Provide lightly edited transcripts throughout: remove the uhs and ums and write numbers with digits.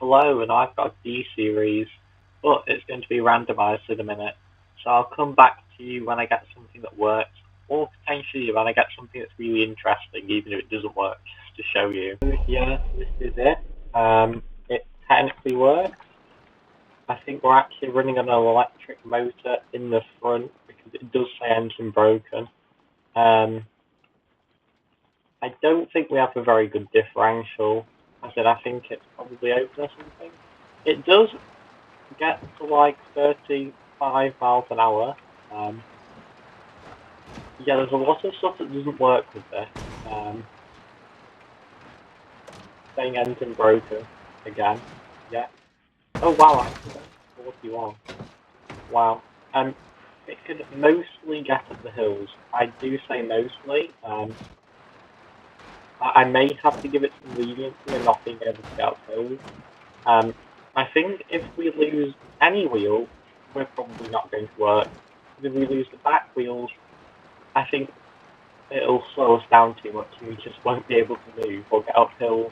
Hello, and I've got D series, but it's going to be randomized in a minute. So I'll come back to you when I get something that works, or potentially when I get something that's really interesting, even if it doesn't work, just to show you. Yeah, this is it. It technically works. I think we're actually running on an electric motor in the front because it does say engine broken. I don't think we have a very good differential. I think it's probably open or something. It does get to like 35 miles an hour. Yeah, there's a lot of stuff that doesn't work with this. Saying engine broken again. Yeah. Oh wow, actually, 41. Wow. It could mostly get up the hills. I do say mostly. I may have to give it some leniency and not being able to get up hills. I think if we lose any wheel, we're probably not going to work. If we lose the back wheels, I think it'll slow us down too much and we just won't be able to move or get up hills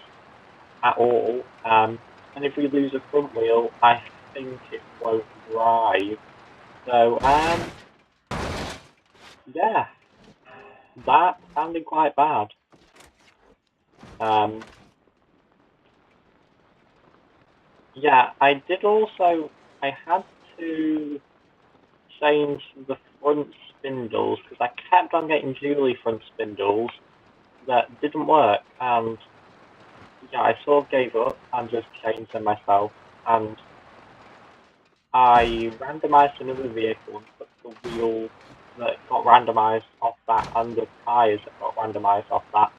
at all. And if we lose a front wheel, I think it won't drive. So, yeah, that sounded quite bad. Yeah, I had to change the front spindles because I kept on getting dually front spindles that didn't work, and yeah, I sort of gave up and just changed them myself, and I randomized another vehicle and put the wheel that got randomized off that and the tyres that got randomized off that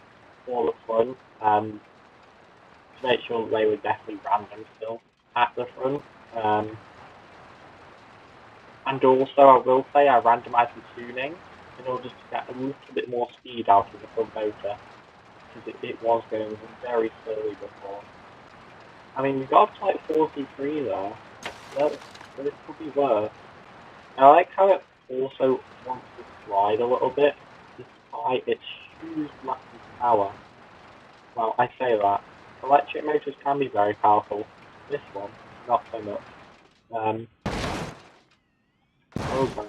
for the front, to make sure that they were definitely random still at the front. And also, I will say I randomized the tuning in order to get a little bit more speed out of the front motor, because it was going very slowly before. I mean, we got up to like 43 there, but it could be worse. I like how it also wants to slide a little bit, despite its huge massive power. Well, I say that. Electric motors can be very powerful. This one, not so much. Okay.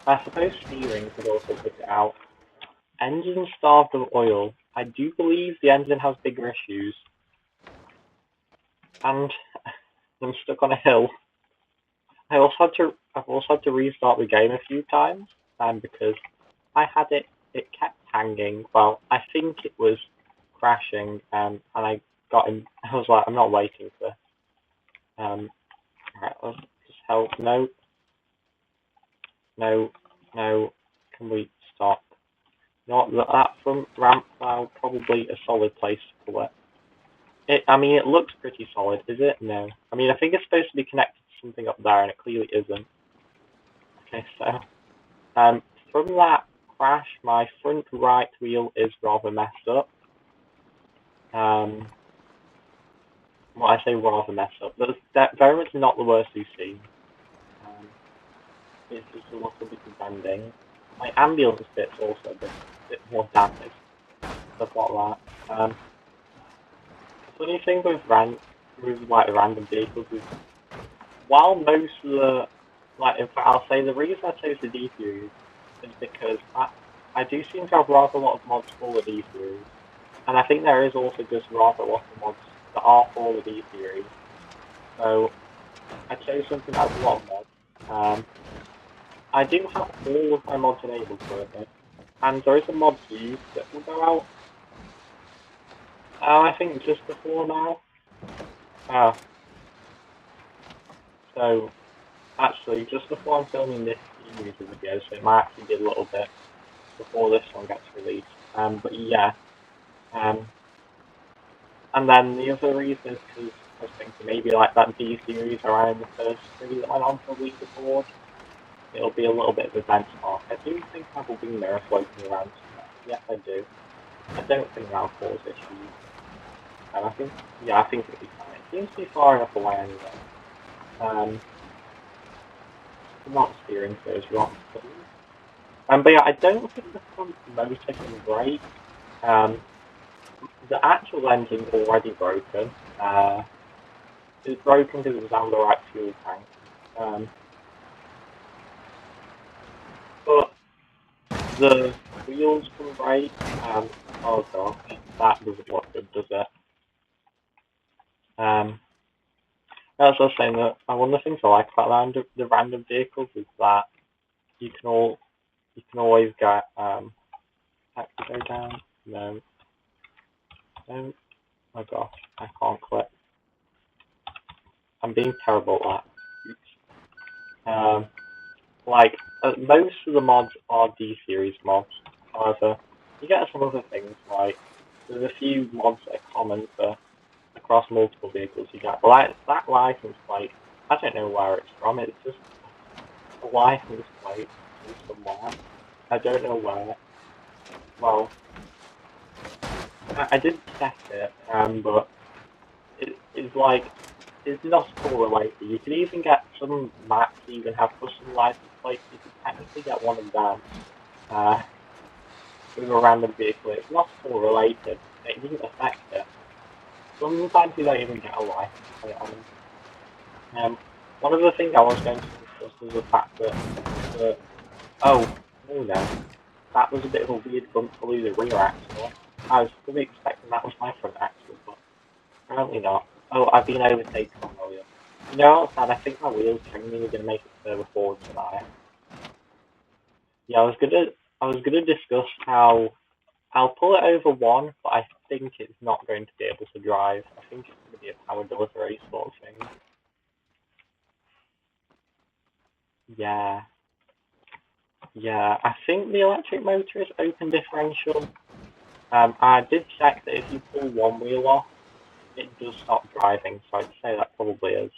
I suppose steering could also put it out. Engine starved of oil. I do believe the engine has bigger issues. And I'm stuck on a hill. I've also had to restart the game a few times, because I had it kept hanging. Well, I think it was crashing, and I was like, I'm not waiting for this. Alright, let's just help. No, can we stop? Not that front ramp now, probably a solid place to pull it. I mean, it looks pretty solid, is it? No. I mean, I think it's supposed to be connected to something up there, and it clearly isn't. Okay, so, from that crash, my front right wheel is rather messed up. Well, I say rather messed up, but that's very much not the worst we've seen. It's just a little bit of bending. My ambulance bit's also a bit more damaged, stuff like that. The funny thing with random vehicles is, while most of the, in fact, I'll say the reason I chose the D series is because I do seem to have rather a lot of mods for the D series, and I think there is also just rather a lot of mods that are for the D series. So I chose something that has a lot of mods. I do have all of my mods enabled for it, and there is a mod view that will go out. I think just before now. So actually, just before I'm filming this YouTube video, so it might actually be a little bit before this one gets released. But yeah. And then the other reason is because I was thinking maybe like that D series around the first three that went on for leaderboard, it'll be a little bit of a benchmark. I do think I have a wing mirror floating around somewhere. Yes, I do. I don't think that'll cause issues. And I think it'll be fine. It seems to be far enough away anyway. I'm not steering those rocks. But yeah, I don't think the front motor can brake. the actual engine's already broken. It's broken because it was on the right fuel tank. But the wheels can break, and oh gosh, that doesn't look good, does it? As I was saying, that one of the things I like about the random vehicles is that you can always get actually go down. No, don't. Oh gosh, I can't click. I'm being terrible at that. Like most of the mods are D series mods. However, you get some other things like there's a few mods that are common for across multiple vehicles. You get like that license plate. I don't know where it's from. It's just a license plate from somewhere. I don't know where. Well, I did check it, but it's like it's not correlated. You can even get some maps that even have custom license plates. You can technically get one of them with a random vehicle. It's not correlated. It doesn't affect it. Sometimes you don't even get a license plate on them. One of the things I was going to discuss was the fact that oh no, that was a bit of a weird bump to lose the rear axle. I was fully expecting that was my front axle, but apparently not. Oh, I've been overtaken on my wheel. You know what's sad? I think my wheels genuinely are going to make it further forward tonight. Yeah, I was gonna discuss how I'll pull it over one, but I think it's not going to be able to drive. I think it's going to be a power delivery sort of thing. Yeah. Yeah, I think the electric motor is open differential. I did check that if you pull one wheel off, it does stop driving, so I'd say that probably is.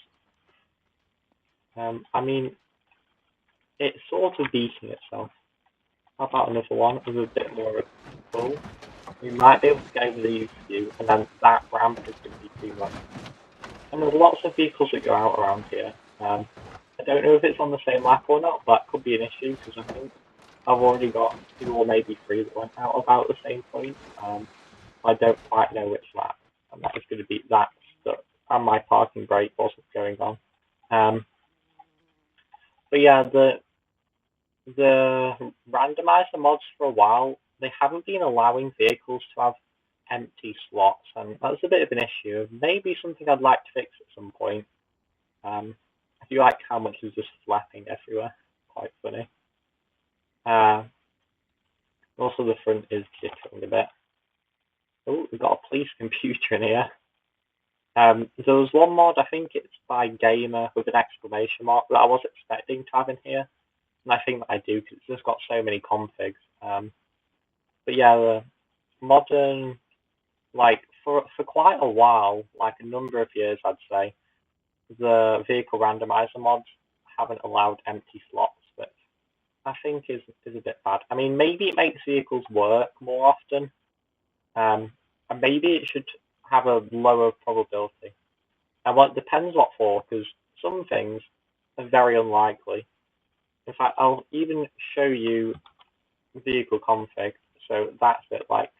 I mean, it's sort of beating itself. How about another one with a bit more of a pull? We might be able to get over these few, and then that ramp is going to be too much. And there's lots of vehicles that go out around here. I don't know if it's on the same lap or not, but that could be an issue, because I think I've already got 2 or maybe 3 that went out about the same point. I don't quite know which lap, and that is going to be that stuck, and my parking brake wasn't going on. But yeah, the randomizer mods for a while, they haven't been allowing vehicles to have empty slots, and that's a bit of an issue. Maybe something I'd like to fix at some point. I feel like how much is just flapping everywhere. Quite funny. Also, the front is jittering a bit. Oh, we've got a police computer in here. There was one mod, I think it's by Gamer with an exclamation mark, that I was expecting to have in here. And I think that I do, because it's just got so many configs. But yeah, the modern, like, for quite a while, like a number of years, I'd say, the vehicle randomizer mods haven't allowed empty slots, which I think is a bit bad. I mean, maybe it makes vehicles work more often, and maybe it should have a lower probability. And well, it depends what for, because some things are very unlikely. In fact, I'll even show you vehicle config. So that's it. Like,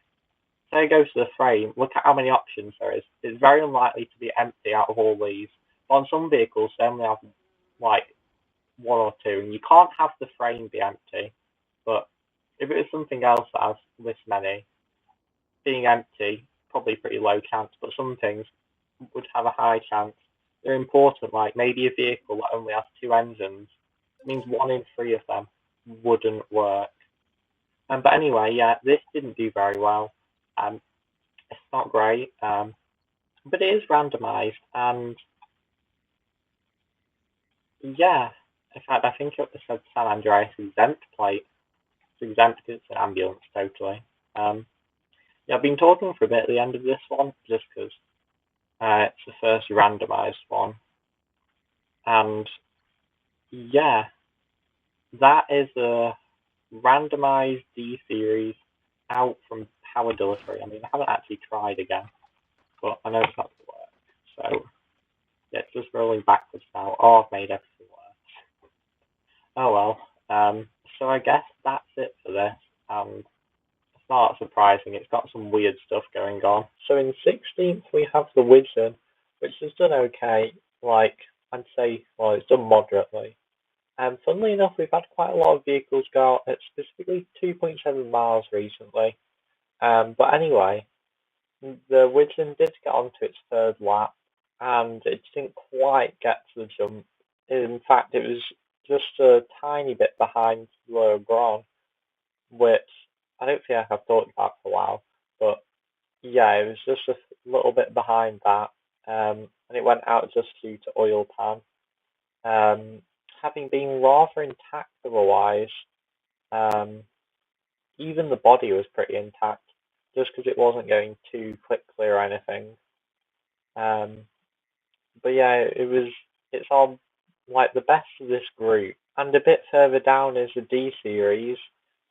say I go to the frame, look at how many options there is. It's very unlikely to be empty out of all these. But on some vehicles, they only have like 1 or 2, and you can't have the frame be empty. But if it was something else that has this many, being empty, probably pretty low chance, but some things would have a high chance. They're important, like maybe a vehicle that only has 2 engines. It means 1 in 3 of them wouldn't work. But anyway, yeah, this didn't do very well. It's not great, but it is randomized, and yeah, in fact, I think it said San Andreas exempt plate. It's exempt because it's an ambulance, totally. Yeah, I've been talking for a bit at the end of this one, just because it's the first randomized one. And yeah, that is a randomized D series out from power delivery. I mean, I haven't actually tried again, but I know it's not going to work. So yeah, it's just rolling backwards now. Oh, I've made everything worse. Oh well. So I guess that's it for this. not surprising, it's got some weird stuff going on. So in 16th we have the Wizen, which has done okay, like, I'd say, well, it's done moderately. And funnily enough, we've had quite a lot of vehicles go out at specifically 2.7 miles recently. But anyway, the Wizen did get onto its third lap, and it didn't quite get to the jump. In fact, it was just a tiny bit behind Le Grand, which I don't think I've thought about for a while. But yeah, it was just a little bit behind that, and it went out just due to oil pan. Having been rather intact otherwise, um, even the body was pretty intact, just because it wasn't going too quickly or anything. Um, but yeah, it's on like the best of this group. And a bit further down is the D series,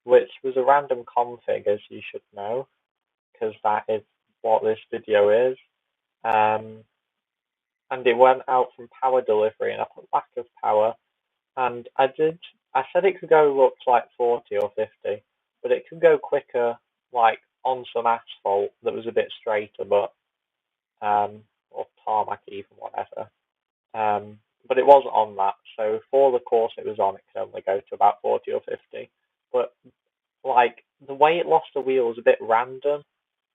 which was a random config, as you should know, because that is what this video is. And it went out from power delivery, and I put lack of power. And I said it could go up to like 40 or 50, but it could go quicker, like on some asphalt that was a bit straighter, but or tarmac even, whatever. But it wasn't on that, so for the course it was on, it could only go to about 40 or 50. But like the way it lost the wheel was a bit random.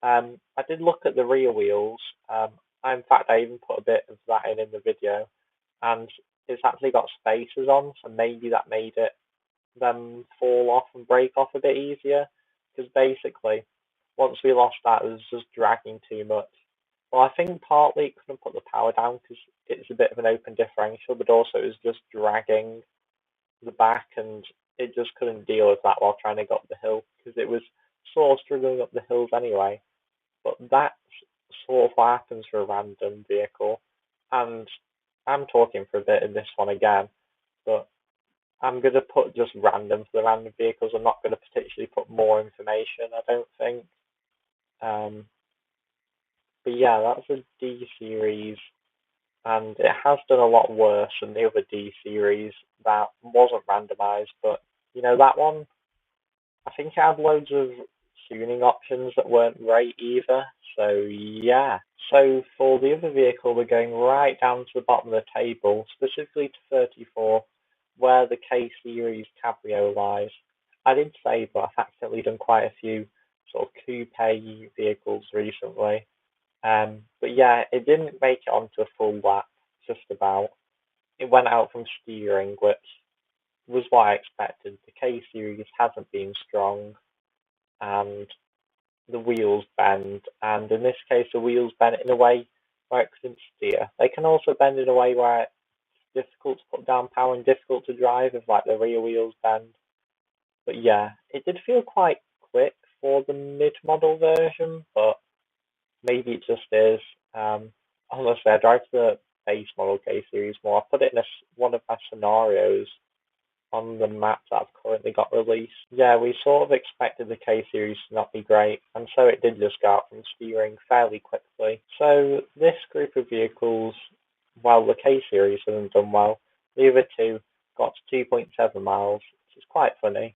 I did look at the rear wheels. In fact, I even put a bit of that in the video, and it's actually got spacers on, so maybe that made them fall off and break off a bit easier. Because basically, once we lost that, it was just dragging too much. Well, I think partly it couldn't put the power down because it's a bit of an open differential, but also it was just dragging the back, and it just couldn't deal with that while trying to go up the hill because it was sort of struggling up the hills anyway. But that's sort of what happens for a random vehicle. And I'm talking for a bit in this one again, but I'm going to put just random for the random vehicles. I'm not going to particularly put more information, I don't think. But yeah, that's a D series, and it has done a lot worse than the other D series that wasn't randomized. But that one, I think it had loads of tuning options that weren't great either. So yeah. So for the other vehicle, we're going right down to the bottom of the table, specifically to 34, where the K series Cabrio lies. I did say, but I've accidentally done quite a few sort of coupe vehicles recently. But yeah, it didn't make it onto a full lap, just about. It went out from steering, which was what I expected. The K series hasn't been strong, and the wheels bend. And in this case, the wheels bend in a way where it couldn't steer. They can also bend in a way where it's difficult to put down power and difficult to drive if like the rear wheels bend. But yeah, it did feel quite quick for the mid-model version, but maybe it just is. Honestly, I drive the base model K series more. I put it in one of my scenarios on the map that I've currently got released. Yeah, we sort of expected the K series to not be great, and so it did just go out from steering fairly quickly. So this group of vehicles, while the K series hasn't done well, the other two got to 2.7 miles, which is quite funny.